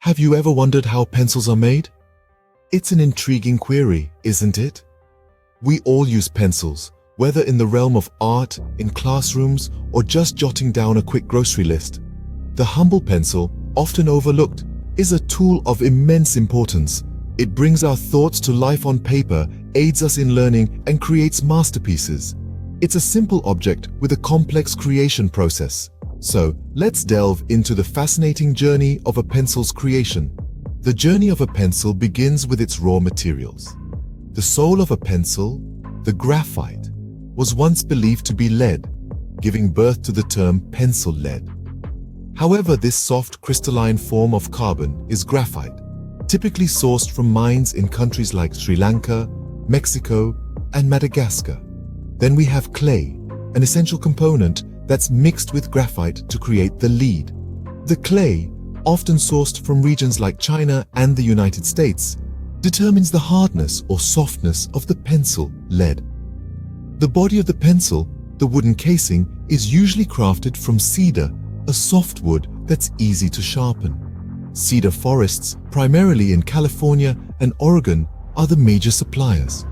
Have you ever wondered how pencils are made? It's an intriguing query, isn't it? We all use pencils, whether in the realm of art, in classrooms, or just jotting down a quick grocery list. The humble pencil, often overlooked, is a tool of immense importance. It brings our thoughts to life on paper, aids us in learning, and creates masterpieces. It's a simple object with a complex creation process. So, let's delve into the fascinating journey of a pencil's creation. The journey of a pencil begins with its raw materials. The soul of a pencil, the graphite, was once believed to be lead, giving birth to the term pencil lead. However, this soft crystalline form of carbon is graphite, typically sourced from mines in countries like Sri Lanka, Mexico, and Madagascar. Then we have clay, an essential component that's mixed with graphite to create the lead. The clay, often sourced from regions like China and the United States, determines the hardness or softness of the pencil lead. The body of the pencil, the wooden casing, is usually crafted from cedar, a soft wood that's easy to sharpen. Cedar forests, primarily in California and Oregon, are the major suppliers.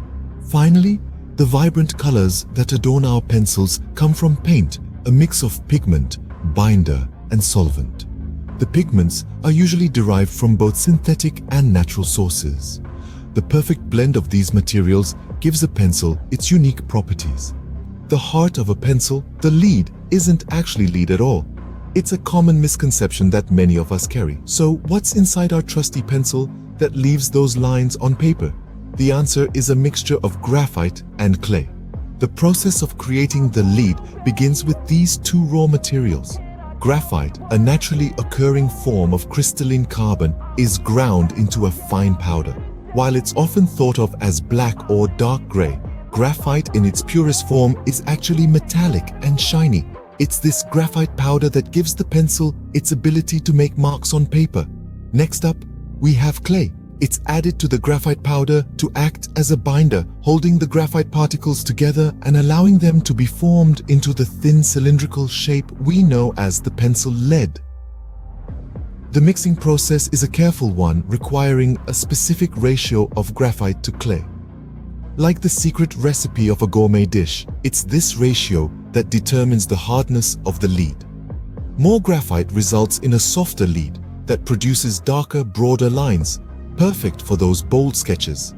Finally, the vibrant colors that adorn our pencils come from paint, a mix of pigment, binder, and solvent. The pigments are usually derived from both synthetic and natural sources. The perfect blend of these materials gives a pencil its unique properties. The heart of a pencil, the lead, isn't actually lead at all. It's a common misconception that many of us carry. So what's inside our trusty pencil that leaves those lines on paper? The answer is a mixture of graphite and clay. The process of creating the lead begins with these two raw materials. Graphite, a naturally occurring form of crystalline carbon, is ground into a fine powder. While it's often thought of as black or dark gray, graphite in its purest form is actually metallic and shiny. It's this graphite powder that gives the pencil its ability to make marks on paper. Next up, we have clay. It's added to the graphite powder to act as a binder, holding the graphite particles together and allowing them to be formed into the thin cylindrical shape we know as the pencil lead. The mixing process is a careful one, requiring a specific ratio of graphite to clay. Like the secret recipe of a gourmet dish, it's this ratio that determines the hardness of the lead. More graphite results in a softer lead that produces darker, broader lines, perfect for those bold sketches.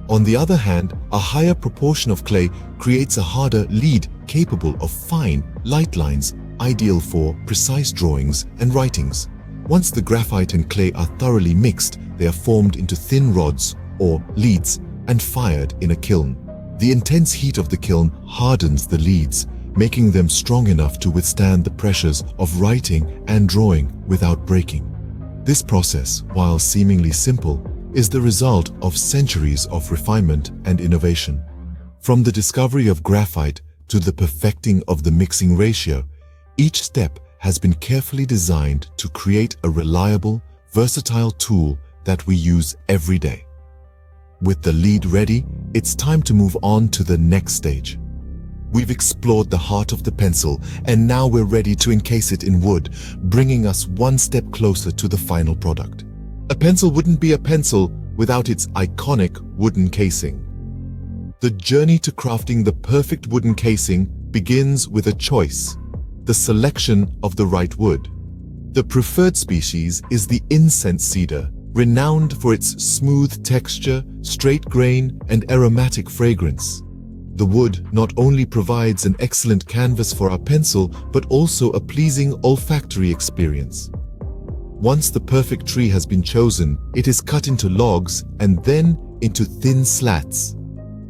On the other hand, a higher proportion of clay creates a harder lead capable of fine, light lines, ideal for precise drawings and writings. Once the graphite and clay are thoroughly mixed, they are formed into thin rods or leads and fired in a kiln. The intense heat of the kiln hardens the leads, making them strong enough to withstand the pressures of writing and drawing without breaking. This process, while seemingly simple, is the result of centuries of refinement and innovation. From the discovery of graphite to the perfecting of the mixing ratio, each step has been carefully designed to create a reliable, versatile tool that we use every day. With the lead ready, it's time to move on to the next stage. We've explored the heart of the pencil, and now we're ready to encase it in wood, bringing us one step closer to the final product. A pencil wouldn't be a pencil without its iconic wooden casing. The journey to crafting the perfect wooden casing begins with a choice, the selection of the right wood. The preferred species is the incense cedar, renowned for its smooth texture, straight grain, and aromatic fragrance. The wood not only provides an excellent canvas for our pencil, but also a pleasing olfactory experience. Once the perfect tree has been chosen, it is cut into logs and then into thin slats,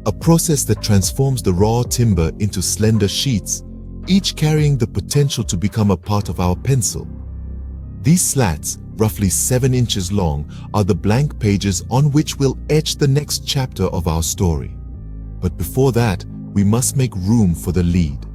a process that transforms the raw timber into slender sheets, each carrying the potential to become a part of our pencil. These slats, roughly 7 inches long, are the blank pages on which we'll etch the next chapter of our story. But before that, we must make room for the lead.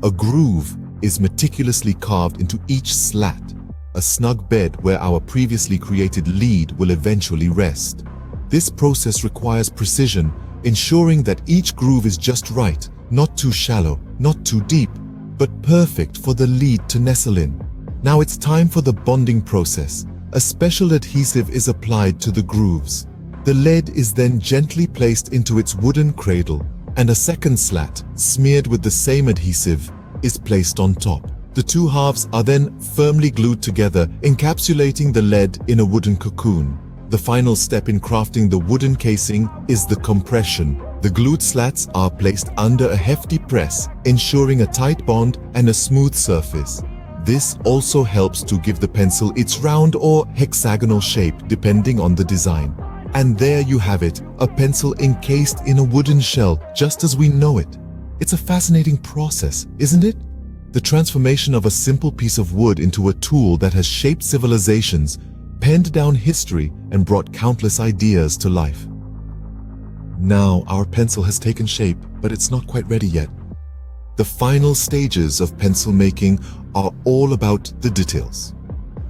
A groove is meticulously carved into each slat, a snug bed where our previously created lead will eventually rest. This process requires precision, ensuring that each groove is just right, not too shallow, not too deep, but perfect for the lead to nestle in. Now it's time for the bonding process. a special adhesive is applied to the grooves. The lead is then gently placed into its wooden cradle, and a second slat, smeared with the same adhesive, is placed on top. The two halves are then firmly glued together, encapsulating the lead in a wooden cocoon. The final step in crafting the wooden casing is the compression. The glued slats are placed under a hefty press, ensuring a tight bond and a smooth surface. This also helps to give the pencil its round or hexagonal shape depending on the design. And there you have it, a pencil encased in a wooden shell, just as we know it. It's a fascinating process, isn't it? The transformation of a simple piece of wood into a tool that has shaped civilizations, penned down history, and brought countless ideas to life. Now our pencil has taken shape, but it's not quite ready yet. The final stages of pencil making are all about the details.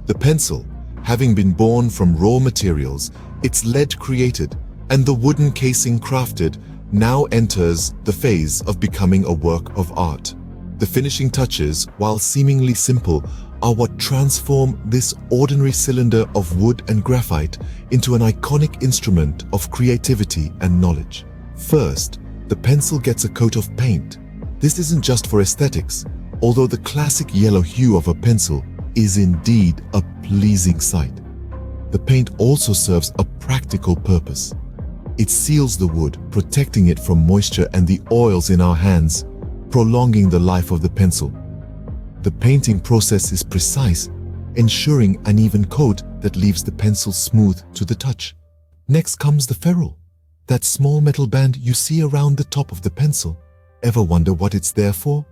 The pencil, having been born from raw materials, its lead created, and the wooden casing crafted, now enters the phase of becoming a work of art. The finishing touches, while seemingly simple, are what transform this ordinary cylinder of wood and graphite into an iconic instrument of creativity and knowledge. First, the pencil gets a coat of paint. This isn't just for aesthetics, although the classic yellow hue of a pencil is indeed a pleasing sight. The paint also serves a practical purpose. It seals the wood, protecting it from moisture and the oils in our hands, prolonging the life of the pencil. The painting process is precise, ensuring an even coat that leaves the pencil smooth to the touch. Next comes the ferrule, that small metal band you see around the top of the pencil. Ever wonder what it's there for?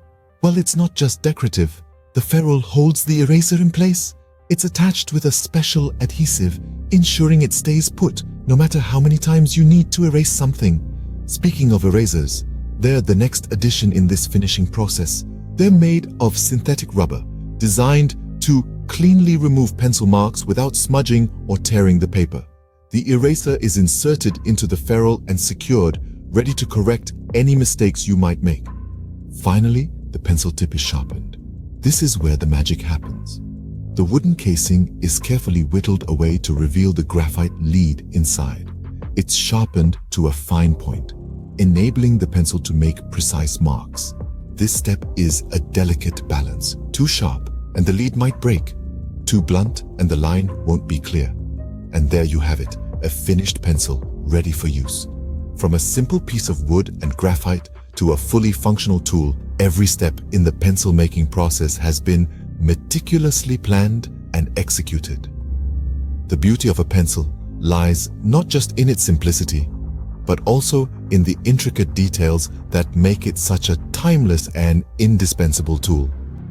Well, it's not just decorative. The ferrule holds the eraser in place. It's attached with a special adhesive, ensuring it stays put no matter how many times you need to erase something. Speaking of erasers, they're the next addition in this finishing process. They're made of synthetic rubber, designed to cleanly remove pencil marks without smudging or tearing the paper. The eraser is inserted into the ferrule and secured, ready to correct any mistakes you might make. Finally, the pencil tip is sharpened. This is where the magic happens. The wooden casing is carefully whittled away to reveal the graphite lead inside. It's sharpened to a fine point, enabling the pencil to make precise marks. This step is a delicate balance. Too sharp and the lead might break. Too blunt and the line won't be clear. And there you have it, a finished pencil ready for use. From a simple piece of wood and graphite to a fully functional tool, every step in the pencil making process has been meticulously planned and executed. The beauty of a pencil lies not just in its simplicity, but also in the intricate details that make it such a timeless and indispensable tool.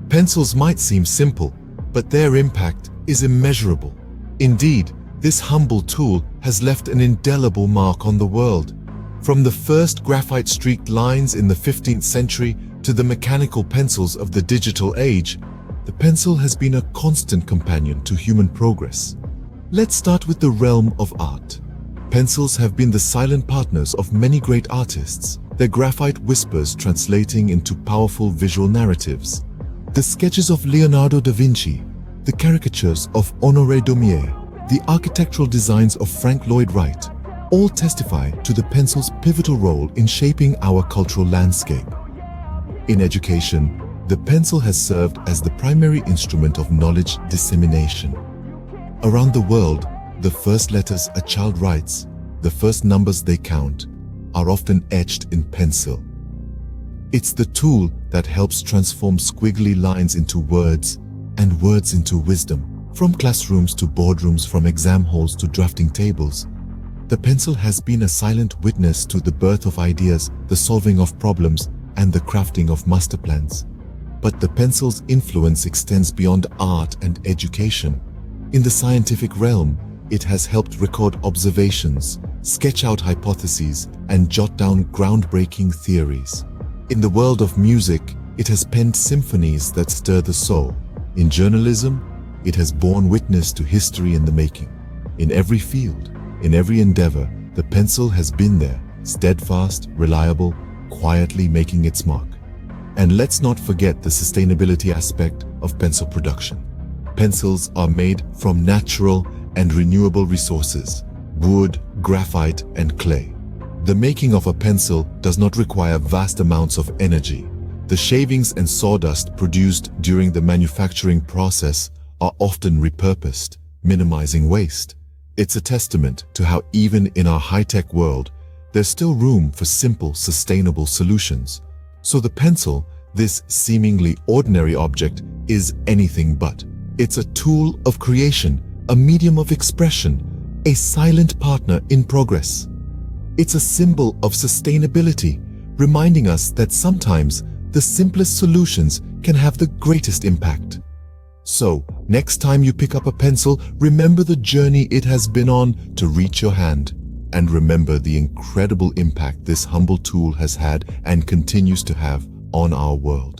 Pencils might seem simple, but their impact is immeasurable. Indeed, this humble tool has left an indelible mark on the world. From the first graphite-streaked lines in the 15th century to the mechanical pencils of the digital age, the pencil has been a constant companion to human progress. Let's start with the realm of art. Pencils have been the silent partners of many great artists, their graphite whispers translating into powerful visual narratives. The sketches of Leonardo da Vinci, the caricatures of Honoré Daumier, the architectural designs of Frank Lloyd Wright, all testify to the pencil's pivotal role in shaping our cultural landscape. In education, the pencil has served as the primary instrument of knowledge dissemination. Around the world, the first letters a child writes, the first numbers they count, are often etched in pencil. It's the tool that helps transform squiggly lines into words and words into wisdom. From classrooms to boardrooms, from exam halls to drafting tables, the pencil has been a silent witness to the birth of ideas, the solving of problems, and the crafting of master plans. But the pencil's influence extends beyond art and education. In the scientific realm, it has helped record observations, sketch out hypotheses, and jot down groundbreaking theories. In the world of music, it has penned symphonies that stir the soul. In journalism, it has borne witness to history in the making. In every field, in every endeavor, the pencil has been there, steadfast, reliable, quietly making its mark. And let's not forget the sustainability aspect of pencil production. Pencils are made from natural and renewable resources: wood, graphite, and clay. The making of a pencil does not require vast amounts of energy. The shavings and sawdust produced during the manufacturing process are often repurposed, minimizing waste. It's a testament to how even in our high-tech world, there's still room for simple, sustainable solutions. So the pencil, this seemingly ordinary object, is anything but. It's a tool of creation, a medium of expression, a silent partner in progress. It's a symbol of sustainability, reminding us that sometimes the simplest solutions can have the greatest impact. So, next time you pick up a pencil, remember the journey it has been on to reach your hand. And remember the incredible impact this humble tool has had and continues to have on our world.